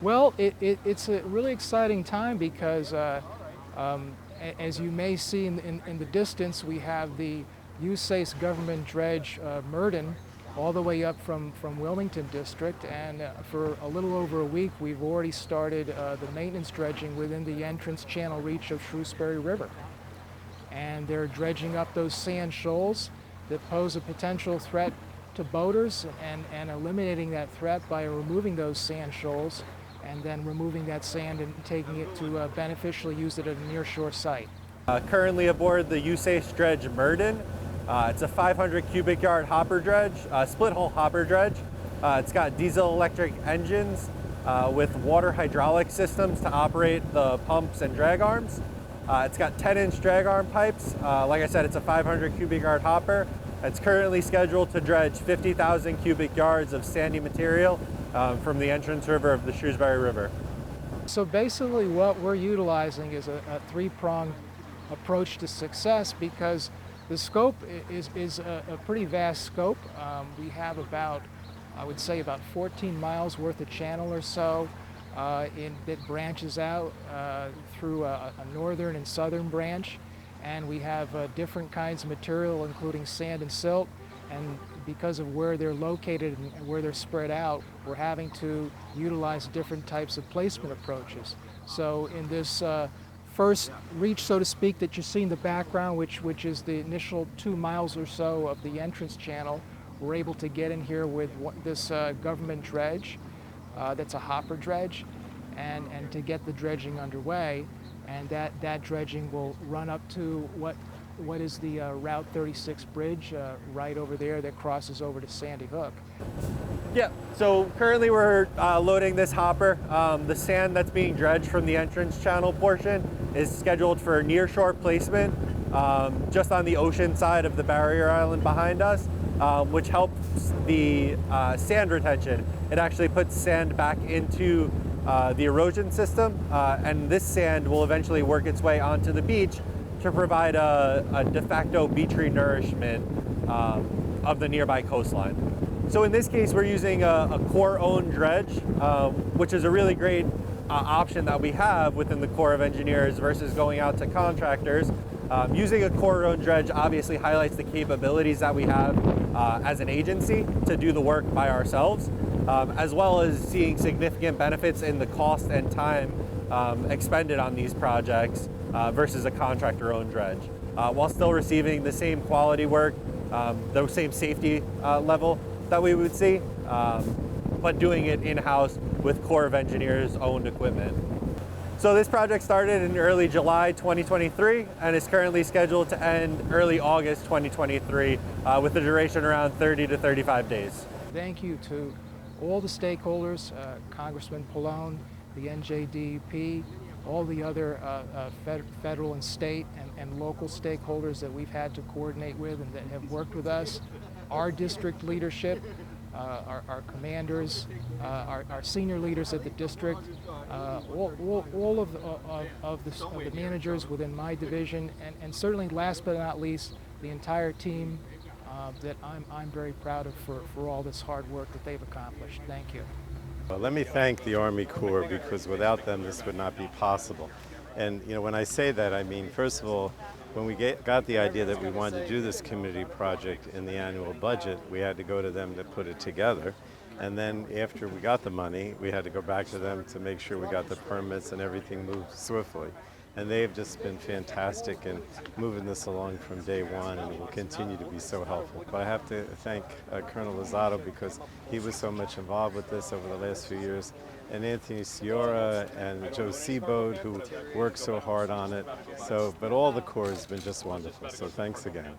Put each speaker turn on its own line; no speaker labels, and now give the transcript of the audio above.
Well, it's a really exciting time because, as you may see in the distance, we have the USACE Government Dredge Murden all the way up from Wilmington District, and for a little over a week we've already started the maintenance dredging within the entrance channel reach of Shrewsbury River. And they're dredging up those sand shoals that pose a potential threat to boaters, and eliminating that threat by removing those sand shoals and then removing that sand and taking it to beneficially use it at a near-shore site.
Currently aboard the USACE Dredge Murden. It's a 500 cubic yard hopper dredge, split hull hopper dredge. It's got diesel electric engines with water hydraulic systems to operate the pumps and drag arms. It's got 10-inch drag arm pipes. Like I said, it's a 500 cubic yard hopper. It's currently scheduled to dredge 50,000 cubic yards of sandy material from the entrance river of the Shrewsbury River.
So basically what we're utilizing is a three-pronged approach to success, because the scope is a pretty vast scope. We have about, I would say, about 14 miles worth of channel or so that branches out through a northern and southern branch. And we have different kinds of material, including sand and silt. And because of where they're located and where they're spread out, we're having to utilize different types of placement approaches. So in this first reach, so to speak, that you see in the background, which is the initial 2 miles or so of the entrance channel, we're able to get in here with this government dredge that's a hopper dredge, and to get the dredging underway. And that dredging will run up to what is the Route 36 bridge right over there that crosses over to Sandy Hook.
Yeah, so currently we're loading this hopper. The sand that's being dredged from the entrance channel portion is scheduled for near-shore placement just on the ocean side of the barrier island behind us, which helps the sand retention. It actually puts sand back into the erosion system, and this sand will eventually work its way onto the beach to provide a de facto beach renourishment of the nearby coastline. So in this case, we're using a Corps-owned dredge, which is a really great option that we have within the Corps of Engineers versus going out to contractors. Using a Corps-owned dredge obviously highlights the capabilities that we have as an agency to do the work by ourselves, as well as seeing significant benefits in the cost and time expended on these projects versus a contractor-owned dredge, while still receiving the same quality work, the same safety level that we would see, but doing it in-house with Corps of Engineers owned equipment. So this project started in early July 2023 and is currently scheduled to end early August 2023 with a duration around 30 to 35 days.
Thank you to all the stakeholders, Congressman Pallone, the NJDEP, all the other federal and state and local stakeholders that we've had to coordinate with and that have worked with us, our district leadership, our commanders, our senior leaders at the district, all of the managers within my division, and certainly last but not least, the entire team that I'm very proud of for all this hard work that they've accomplished. Thank you.
Well, let me thank the Army Corps, because without them this would not be possible. And when I say that, I mean, first of all, when we got the idea that we wanted to do this community project in the annual budget, we had to go to them to put it together. And then after we got the money, we had to go back to them to make sure we got the permits and everything moved swiftly. And they've just been fantastic in moving this along from day one, and will continue to be so helpful. But I have to thank Colonel Lozado, because he was so much involved with this over the last few years, and Anthony Ciora and Joe Seabode, who worked so hard on it. But all the Corps has been just wonderful, so thanks again.